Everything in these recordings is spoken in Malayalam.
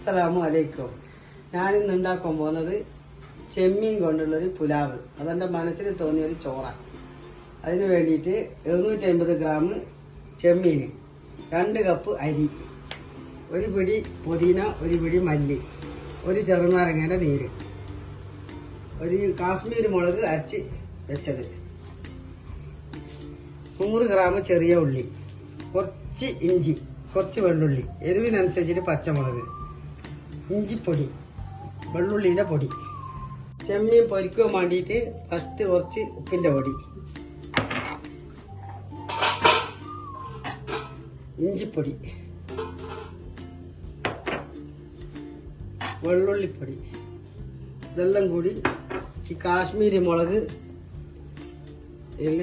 അസ്സലാമു അലൈക്കും. ഞാനിന്ന് ഉണ്ടാക്കാൻ പോകുന്നത് ചെമ്മീൻ കൊണ്ടുള്ളൊരു പുലാവ്. അതെന്റെ മനസ്സിൽ തോന്നിയൊരു ചോറാണ്. അതിന് വേണ്ടിയിട്ട് 750 ഗ്രാം ചെമ്മീൻ, 2 കപ്പ് അരി, 1 പിടി പുതിന, 1 പിടി മല്ലി, 1 ചെറുനാരങ്ങയുടെ നീര്, 1 കാശ്മീരി മുളക് അരച്ച് വെച്ചത്, 100 ഗ്രാം ചെറിയ ഉള്ളി, കുറച്ച് ഇഞ്ചി, കുറച്ച് വെള്ളുള്ളി, എരിവിനനുസരിച്ചിട്ട് പച്ചമുളക്, ഇഞ്ചിപ്പൊടി, വെള്ളുള്ളിയുടെ പൊടി. ചെമ്മീൻ പൊരിക്കാൻ വേണ്ടിയിട്ട് ഫസ്റ്റ് കുറച്ച് ഉപ്പിന്റെ പൊടി, ഇഞ്ചിപ്പൊടി, വെള്ളുള്ളിപ്പൊടി, ഇതെല്ലാം കൂടി ഈ കാശ്മീരി മുളക് ഇതിൽ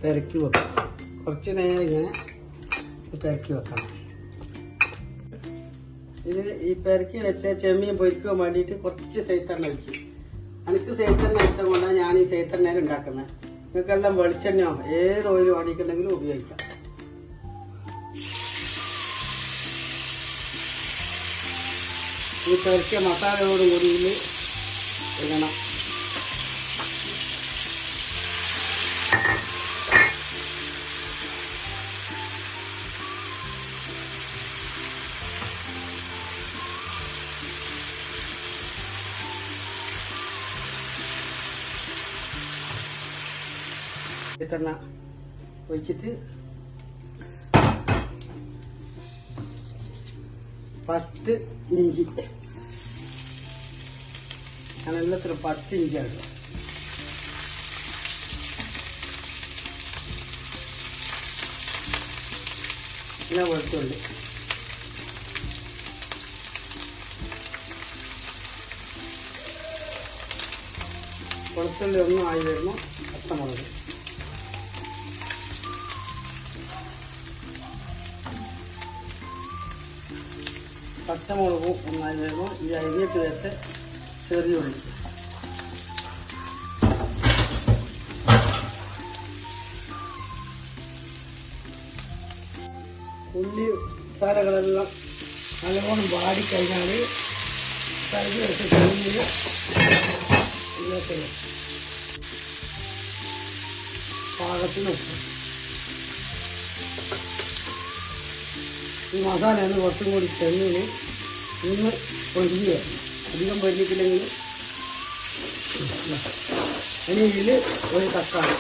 പെരക്കി വെക്കണം. കുറച്ച് നേരം ഇങ്ങനെ പെരക്കി വെക്കണം. ഇത് ഈ പെരക്കി വെച്ച ചെമ്മീൻ പൊരിക്കാൻ വേണ്ടിയിട്ട് കുറച്ച് സൈത്തെണ്ണ ഒഴിച്ച്. എനിക്ക് സൈത്തെണ്ണ ഇഷ്ടം കൊണ്ടാണ് ഞാൻ ഈ സൈത്തെണ്ണയിൽ ഉണ്ടാക്കുന്നത്. നിങ്ങൾക്കെല്ലാം വെളിച്ചെണ്ണയോ ഏത് ഓയിൽ വേണ്ടിയിട്ടുണ്ടെങ്കിലും ഉപയോഗിക്കാം. ഈ പെരക്കിയ മസാലയോടും കൂടി ഇതിൽ ഇടണം. എണ്ണ ഒഴിച്ചിട്ട് ഫസ്റ്റ് ഇഞ്ചി, ഞാൻ എല്ലാത്തിനും ഫസ്റ്റ് ഇഞ്ചിയാണ്. പിന്നെ വെളുത്തുള്ളി, വെളുത്തുള്ളി ഒന്നും ആയി വരുമ്പോൾ പച്ചമുളക്, പച്ചമുളകും ഒന്നായി വരുമ്പോൾ ഈ അരിഞ്ഞിട്ട് വെച്ച ചെറിയ ഉള്ളി, ഉള്ളി മസാലകളെല്ലാം നല്ലോണം വാടിക്കഴിഞ്ഞാൽ കഴുകി വെച്ച ചെമ്മീൻ ഇതിനകത്ത് പാകത്തിന് ഉപ്പ്. ഈ മസാല ഒന്ന് കുറച്ചും കൂടി ചെമ്മീന് ഇന്ന് പൊരിഞ്ഞ് വരണം. അധികം പൊരിഞ്ഞിട്ടില്ലെങ്കിൽ ഇനി ഇതിൽ ഒരു തക്കാളി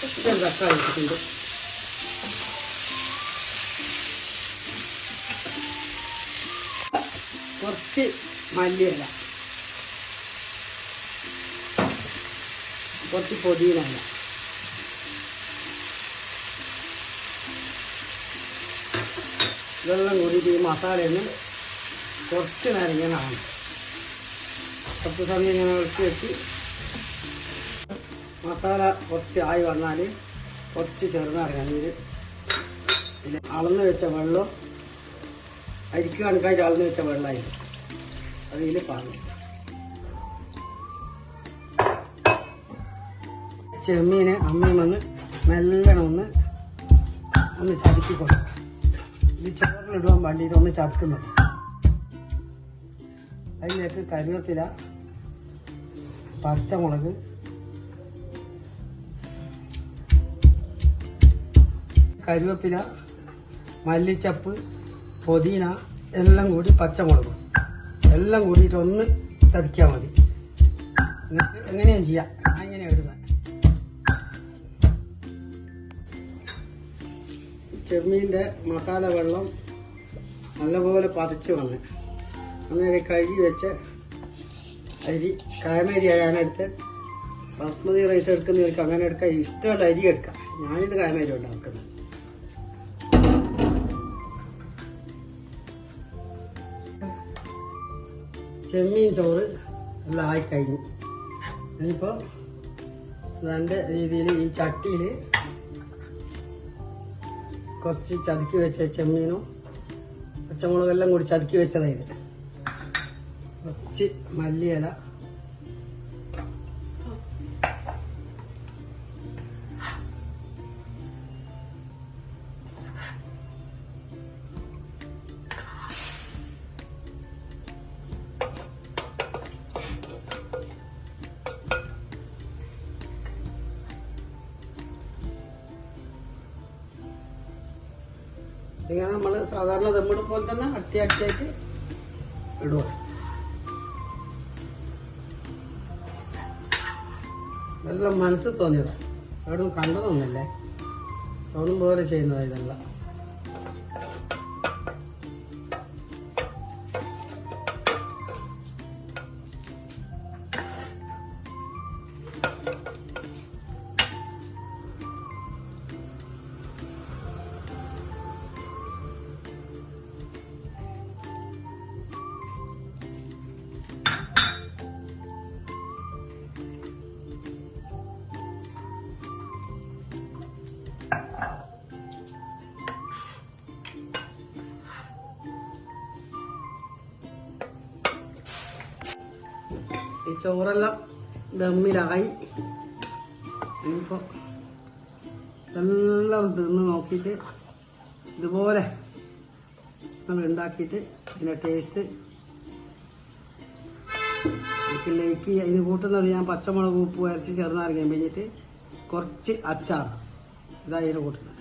ഇട്ടിട്ടുണ്ട്. കുറച്ച് മല്ലിയില, കുറച്ച് പുതിന, ഇതെല്ലാം കൂടിയിട്ട് ഈ മസാലയൊന്ന് കുറച്ച് നേരം ഇങ്ങനെ ആവണം. കുറച്ച് സമയം ഇങ്ങനെ ഇളക്കി വെച്ച് മസാല കുറച്ച് ആയി വന്നാൽ കുറച്ച് ചെറുനാരങ്ങ നീര്, പിന്നെ അളന്ന് വെച്ച വെള്ളം, അരിക്ക് കണക്കായിട്ട് അളന്ന് വെച്ച വെള്ളമായിട്ട് അതിൽ പാടും. ചെമ്മീനെ അമ്മയും വന്ന് നല്ലോണം ഒന്ന് ചതുക്കിക്കൊടുക്കും. ഇത് ചോറിലിടുവാൻ വേണ്ടിയിട്ട് ഒന്ന് ചതുക്കുന്നത്. അതിലേക്ക് കറിവേപ്പില, പച്ചമുളക്, കറിവേപ്പില, മല്ലിച്ചപ്പ്, പുതിന എല്ലാം കൂടി, പച്ചമുളകും എല്ലാം കൂടിയിട്ട് ഒന്ന് ചതിക്കാൻ മതി. നിങ്ങൾക്ക് എങ്ങനെയും ചെയ്യാം. ഞാൻ ഇങ്ങനെയാണ് ഇടുന്നത്. ചെമ്മീൻ്റെ മസാല വെള്ളം നല്ലപോലെ പതച്ച് വന്ന് അങ്ങനെ കഴുകി വെച്ച അരി, കായമരി ഞാനെടുത്ത് ബസ്മതി റൈസ് എടുക്കുന്നവർക്ക് അങ്ങനെ എടുക്കാം. ഇഷ്ടമുള്ള അരി എടുക്കാം. ഞാനിത് കായമരി ഉണ്ടാക്കുന്നത്. ചെമ്മീൻ ചോറ് എല്ലാം ആയിക്കഴിഞ്ഞു. ഇനിയിപ്പോൾ നല്ല രീതിയിൽ ഈ ചട്ടിയിൽ കുറച്ച് ചതുക്കി വെച്ച ചെമ്മീനും പച്ചമുളകെല്ലാം കൂടി ചതുക്കി വെച്ചതായത്, കുറച്ച് മല്ലിയില, ഇങ്ങനെ നമ്മൾ സാധാരണ ദമ്മിടും പോലെ തന്നെ അട്ടിയായിട്ട് ഇടുക. എല്ലാം മനസ്സിൽ തോന്നിയതാണ്, എവിടെയും കണ്ടതൊന്നുമില്ലേ, തോന്നും പോലെ ചെയ്യുന്നതാണ് ഇതെല്ലാം. ഈ ചോറെല്ലാം ദമ്മിലായി. ഇനിയിപ്പോ എല്ലാം തിന്ന് നോക്കിയിട്ട് ഇതുപോലെ നമ്മൾ ഉണ്ടാക്കിയിട്ട് ഇതിൻ്റെ ടേസ്റ്റ് എനിക്ക് ലൈക്ക് അതിന് കൂട്ടുന്നത് ഞാൻ പച്ചമുളക് ഉപ്പ് അരച്ച് ചെറുനാരങ്ങയും പിഴിഞ്ഞിട്ട് കുറച്ച് അച്ചാർ ഇതാ ഇതിന് കൂട്ടുന്നത്.